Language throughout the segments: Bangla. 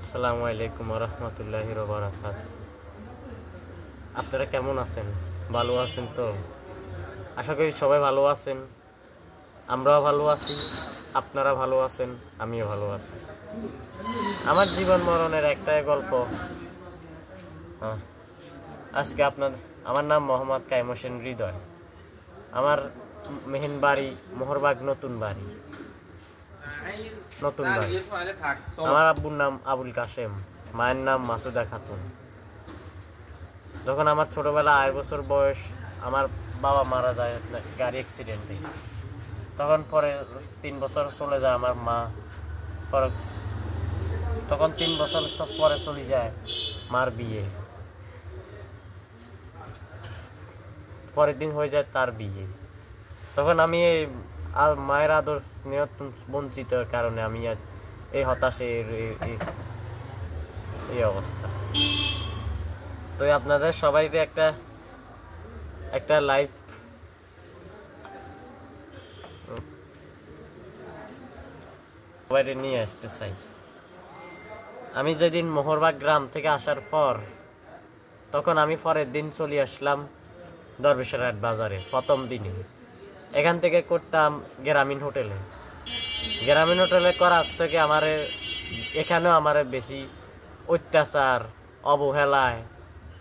আসসালামু আলাইকুম ওয়া রাহমাতুল্লাহি ওয়া বারাকাতুহু। আপনারা কেমন আছেন? ভালো আছেন তো? আশা করি সবাই ভালো আছেন। আমরাও ভালো আছি, আপনারা ভালো আছেন, আমিও ভালো আছি। আমার জীবন মরণের একটাই গল্প। আজকে আমার নাম মোহাম্মদ কাইম হোসেন হৃদয়। আমার মেহেন বাড়ি মোহরবাগ নতুন বাড়ি। আমার আব্বুর নাম আবুল কাশেম, মায়ের নাম মাসুদা খাতুন। যখন আমার ছোটবেলা 8 বছর বয়স, আমার বাবা মারা যায় গাড়ি অ্যাক্সিডেন্টে। তখন পরে 3 বছর চলে যায় আমার মা। তখন 3 বছর পরে চলে যায় মার বিয়ে। পরের দিন হয়ে যায় তার বিয়ে। তখন আমি আর মায়ের আদর স্নেহ বঞ্চিত কারণে আমি আজ এই হতাশের এই অবস্থা। তো আপনাদের সবাইকে একটা লাইফ বাইরে নিয়ে আসতে চাই। আমি যেদিন মোহরবাগ গ্রাম থেকে আসার পর, তখন আমি পরের দিন চলে আসলাম দরবেশারহাট বাজারে। প্রথম দিনে এখান থেকে করতাম গ্রামীণ হোটেলে করার থেকে এখানেও আমার বেশি অত্যাচার অবহেলায়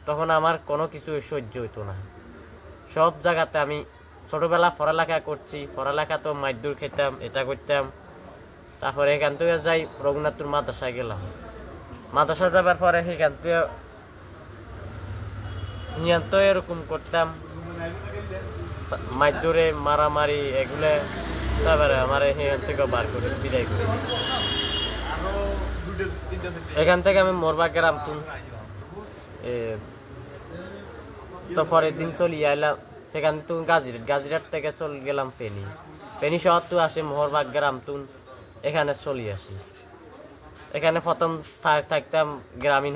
তখন আমার কোনো কিছু সহ্য হইতো না। সব জায়গাতে আমি ছোটবেলা পড়ালেখা করছি, পড়ালেখা তো মাইদুর খেতাম, এটা করতাম। তারপরে এখান থেকে যাই রঘুনাথপুর মাদ্রাসায় গেলাম। মাদ্রাসা যাবার পরে সেখান থেকে তো এরকম করতাম, মাইদুরে মারামারি এগুলো। তারপরে আমার এখান থেকে বার করে বিদায় করে এখান থেকে আমি মোরবাগ গ্রাম তো পরের দিন চলি আইলাম সেখান তুন গাজিরাট থেকে চলে গেলাম ফেনী শহর তো আসে মোহরবাগ গ্রাম তুন এখানে চলে আসি। এখানে প্রথম থাকতাম গ্রামীণ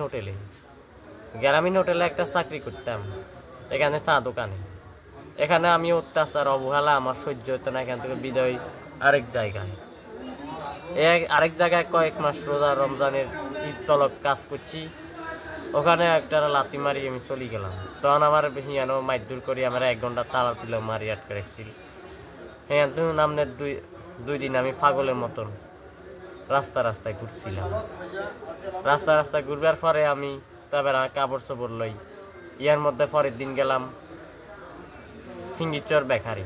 হোটেলে একটা চাকরি করতাম, এখানে চা দোকানে। এখানে আমি অত্যাচার অবহেলা আমার সহ্য হতো না। এখান থেকে বিদায় আরেক জায়গায় কয়েক মাস রোজা রমজানের ঈদ তলব কাজ করছি। ওখানে একটা লাথি মারি আমি চলে গেলাম। তখন আমার হিয়ানো মাইদুর করি আমার 1 ঘন্টা তালা তুলে মারি আটকে রাখছিল। হ্যাঁ, নামনে দুই দিন আমি পাগলের মতন রাস্তায় ঘুরছিলাম। রাস্তায় ঘুরবার পরে আমি তারপর কাপড় চোপড় লই। ইয়ার মধ্যে পরের দিন গেলাম ফিঙ্গিচর বেকারি।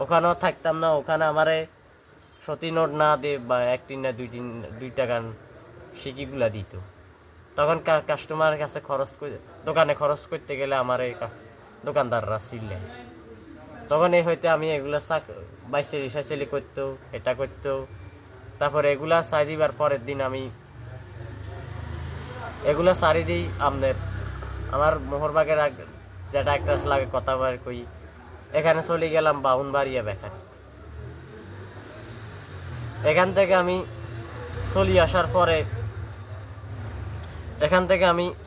ওখানেও থাকতাম না। ওখানে আমারে সতী নোট না দিয়ে বা 1 না 2 টাকা সিকিগুলা দিত। তখন কাস্টমারের কাছে দোকানে খরচ করতে গেলে আমার এই দোকানদাররা ছিলে। তখন এই হইতে আমি এগুলা বাইসাইলি করতো, এটা করতো। তারপরে এগুলা চাই দিবার পরের দিন আমি এগুলা সারি দিই আমার মোহরবাগের যেটা একটা লাগে কথা বার কই, এখানে চলে গেলাম বাউনবাড়িয়া বেকারি। এখান থেকে আমি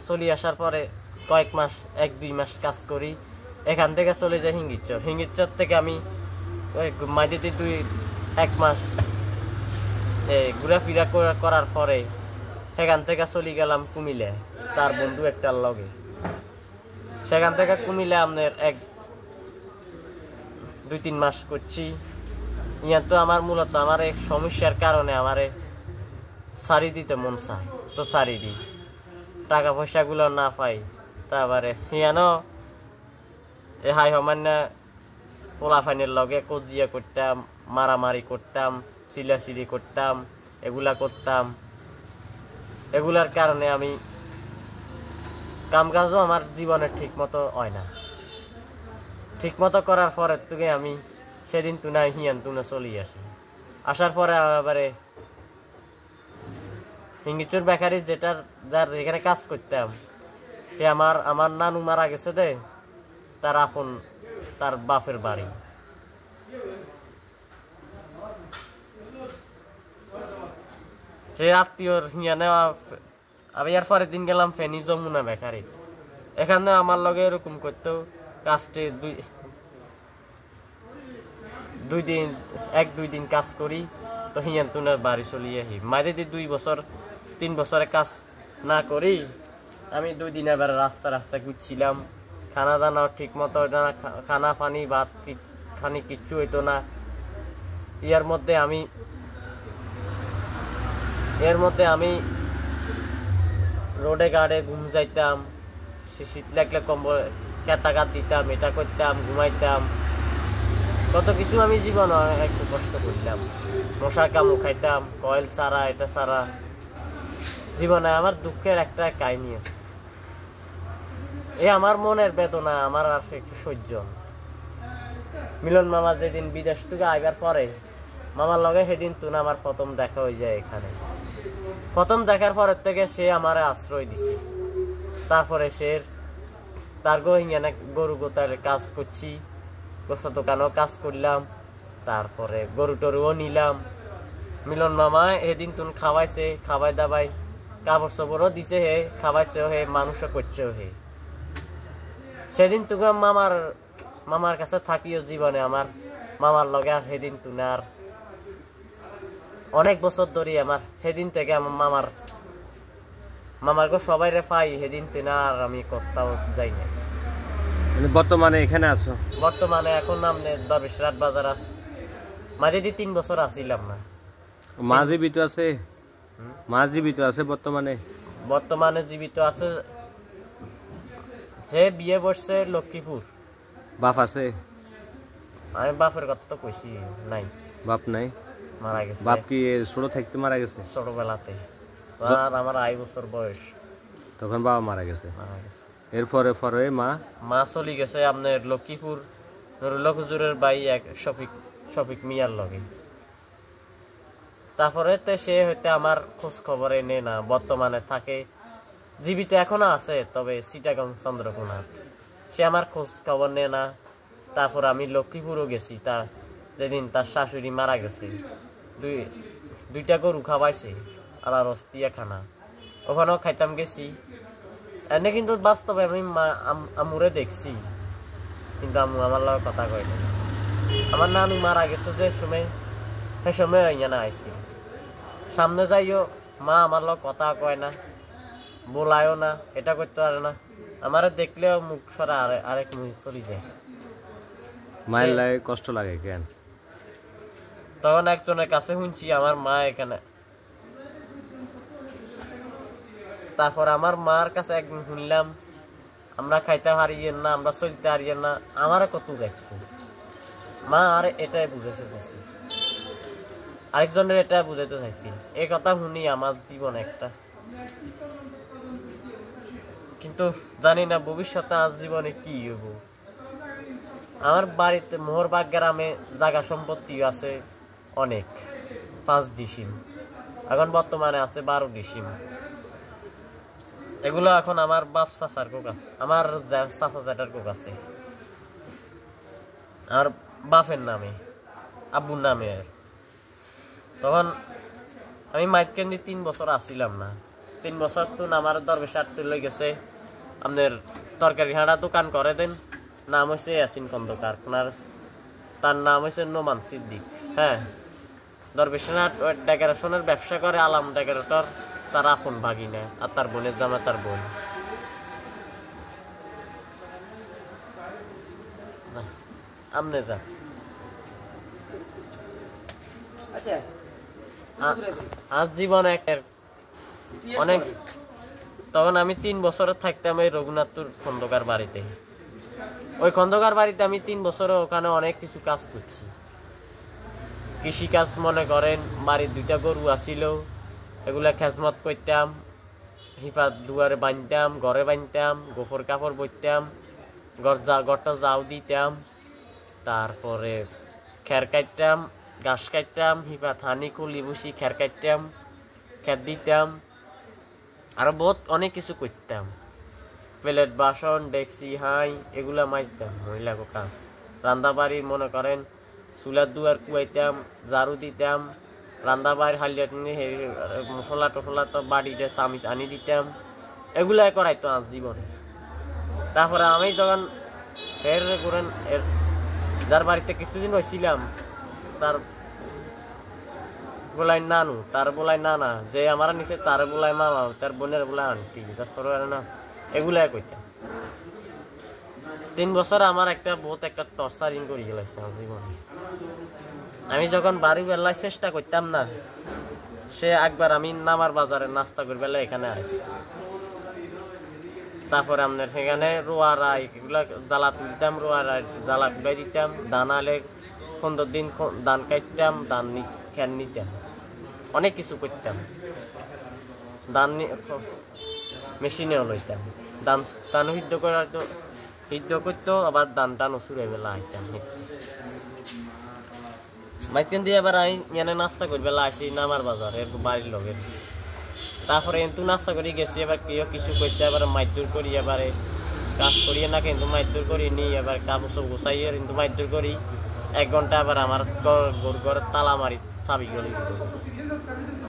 চলে আসার পরে কয়েক মাস 1-2 মাস কাজ করি। এখান থেকে চলে যাই হিঙ্গিচর থেকে আমি মাইদিতে 1 মাস ঘোরাফেরা করার পরে সেখান থেকে চলে গেলাম কুমিল্লা তার বন্ধু একটার লগে। সেখান থেকে কুমিল্লা 2-3 মাস করছি। ইয়া তো আমার মূলত আমার এক সমস্যার কারণে আমারে সারি দিতে মন চায়, তো সারি দিই। টাকা পয়সাগুলো না পাই। তারপরে ইয়ানো হাই সমান্য পোলাফাইনের লগে কজিয়া করতাম, মারামারি করতাম, চিলাচিলি করতাম, এগুলা করতাম। এগুলার কারণে আমি কামকাজও আমার জীবনে ঠিক মতো হয় না। ঠিক মতো করার পরের থেকে আমি সেদিন তুনায় তুনে চলে আসি। আসার পরে আবার হিঙ্গিচুর বেকারি যার যেখানে কাজ করতাম, সে আমার নানু মারা গেছে তার বাপের বাড়ি। সে আত্মীয়র নেওয়া। আমি আর পরের দিন গেলাম ফেনী যমুনা বেকারি। এখানে আমার লগে এরকম করতো, কাজটি 1-2 দিন কাজ করি। তো হিয়ান তুই বাড়ি চলি আহি মাঝে দিয়ে 2 বছর 3 বছরের কাজ না করি আমি 2 দিন এবার রাস্তা ঘুরছিলাম খানা দানাও ঠিক মতো হইতো না খানা পানি ভাত খানি কিচ্ছু হইতো না এর মধ্যে আমি রোডে গাড়ে ঘুম যাইতাম শীত লাগলে কম্বল কেতাকাত দিতাম এটা করতাম ঘুমাইতাম কত কিছু আমি জীবন একটু কষ্ট করলাম মশার কামড় খাইতাম কয়েল ছাড়া এটা ছাড়া জীবনে আমার দুঃখের একটা কাহিনী আছে আমার মনের বেদনা আমার আর একটু সহ্য মিলন মামা যেদিন বিদেশ থেকে আইবার পরে মামার লগে সেদিন তুন আমার প্রথম দেখা হয়ে যায় এখানে প্রথম দেখার পরের থেকে সে আমারে আশ্রয় দিছে তারপরে সে তার গহিয়ানে গরু গোতার কাজ করছি গোসা দোকানেও কাজ করলাম তারপরে গরু টরুও নিলাম মিলন মামা এদিন তুন খাওয়াইছে খাওয়াই দাবাই কাপড় চোপড়ও দিছে হে খাওয়াইছেও হে মানুষও করছেও হে সেদিন তুই মামার কাছে থাকিও জীবনে আমার মামার লগে আর সেদিন তুই আর অনেক বছর ধরে আমার সেদিন থেকে আমার মামার গো সবাই রে পাই সেদিন তুই না আর আমি কোথাও যাই না বর্তমানে এখানে আছো বর্তমানে এখন নামনে দরবেশরাট বাজার আছে মাঝে দিয়ে 3 বছর আসিলাম না মা জীবিত আছে বর্তমানে জীবিত আছে যে বিয়ে বসছে লক্ষ্মীপুর বাপ আছে আমি বাপের কথা তো কইছি নাই বাপ নাই মারা গেছে বাপ কি ছোট থাকতে মারা গেছে ছোটবেলাতে আর আমার 2 বছর বয়স তখন বাবা মারা গেছে এরপরে মা চলে গেছে আপনার লক্ষ্মীপুর নুরুল্লাহ হুজুরের ভাই এক শফিক মিয়ার লগে তারপরে সে হইতে আমার খোঁজ খবর এনে না বর্তমানে থাকে জীবিত এখনো আছে তবে চিটাগং চন্দ্রকোনা সে আমার খোঁজ খবর নেয় না তারপর আমি লক্ষ্মীপুরও গেছি যেদিন তার শাশুড়ি মারা গেছে 2টা গরু খাওয়াইছে আলার অস্তিয়া খানা ওখানেও খাইতাম গেছি এনে কিন্তু বাস্তবে আমি আমুরে দেখছি কিন্তু আমু আমার লগে কথা কয় না আমার নানু মারা গেছে যে সে সময় না আইসি সামনে যাইও মা আমার লগে কথা কয় না বলায়ও না এটা করতে পারে না আমারে দেখলেও মুখ সরা আরেক মুখ চলে যায় মায়ের লাগে কষ্ট লাগে কেন তখন একজনের কাছে শুনছি আমার মা এখানে তারপর আমার মার কাছে একদিন শুনলাম আমরা খাইতে হারিয়ে না আমরা চলতে হারিয়ে না আমার কত দেখতো মা আর এটাই বুঝাইতে চাইছি আরেকজনের এটা বুঝাইতে চাইছি এই কথা শুনি আমার জীবন একটা কিন্তু জানি না ভবিষ্যতে আজ জীবনে কি হইব আমার বাড়িতে মোহরবাগ গ্রামে জায়গা সম্পত্তি আছে অনেক 5 ডিসিম এখন বর্তমানে আছে 12 ডিসিম এগুলো এখন আমার বাপ চাচার কোক আছে আমার চাচা জ্যাঠার কোক আছে আর বাপের নামে আব্বুর নামে তখন আমি মাইতকেন্দি 3 বছর আসিলাম না 3 বছর তো আমার দরবেশার লই গেছে আপনার তরকারি হাঁড়া দোকান করে দেন নাম হচ্ছে ইয়াসিন খন্দকার তার নাম হচ্ছে নোমান সিদ্দিক হ্যাঁ দরবেশার ডেকোরেশনের ব্যবসা করে আলাম ডেকোরেটর তার আপন ভাগিনা আর তার বোনের জামা তার বোন আমনে যা আজ জীবনে অনেক তখন আমি 3 বছর থাকতাম এই রঘুনাথপুর খন্দকার বাড়িতে ওই খন্দকার বাড়িতে আমি 3 বছর ওখানে অনেক কিছু কাজ করছি কৃষি কাজ মনে করেন বাড়ির 2টা গরু আসিল এগুলা খেজমত করতাম হিপাত দুয়ারে বাঁধতাম ঘরে বাঁধতাম গোফর কাপড় বইতাম গড়টা যাও দিতাম তারপরে খের কাটতাম ঘাস কাটতাম হিপাত হানি কুলি বসি খের কাটতাম খের দিতাম আরো বহুত অনেক কিছু করতাম প্লেট বাসন ডেকসি হাই এগুলা মাজতাম মহিলাকে কাজ রান্না বাড়ি মনে করেন চুলার দুয়ার কুয়াইতাম ঝাড়ু দিতাম রান্না বাড়ির হালিয়া মশলা টসলা তো বাড়িতে চামিচ আনি দিতাম এগুলাই করাইতো আজ জীবনে তারপরে আমি যখন ফের করেন যার বাড়িতে কিছুদিন হয়েছিলাম তার বলাই নানু, তার বলাই নানা, যে আমার নিচে তার বলাই মামা, তার বোনের বলাই আন্টি, না এগুলাই কইতাম। 3 বছর আমার একটা বহুত একটা টর্চারিং করে গেছে আমার জীবনে। আমি যখন বাড়ি বেলায় চেষ্টা করতাম না, সে একবার আমি নামার বাজারে নাস্তা করে বেলা এখানে আসি, তারপরে আপনার সেখানে রোয়ারা এগুলা জ্বালা তুলতাম, রোয়ারা জ্বালা তুলাই দিতাম, ধান আলে 15 দিন ধান কাটতাম, ধান খেন নিতাম, অনেক কিছু করতাম। ধান মেশিনেও লইতাম, ধান সিদ্ধ করার তো সিদ্ধ করতো, আবার ধান টান চুরে বেলা আইতাম। মাঝখান দিয়ে আবার আমি এনে নাস্তা করি বেলা আসি নামার বাজার বাড়ির লোকের, তারপরে কিন্তু নাস্তা করি গেছি, এবার কেউ কিছু করছে, এবার মাইদুর করি, এবারে কাজ করিয়ে না কিন্তু মাইদুর করি নি, এবার কাপড় সব গুছাইয়ে কিন্তু মাইদুর করি। 1 ঘন্টা আবার আমার ঘরের তালা মারি চাবি গলি।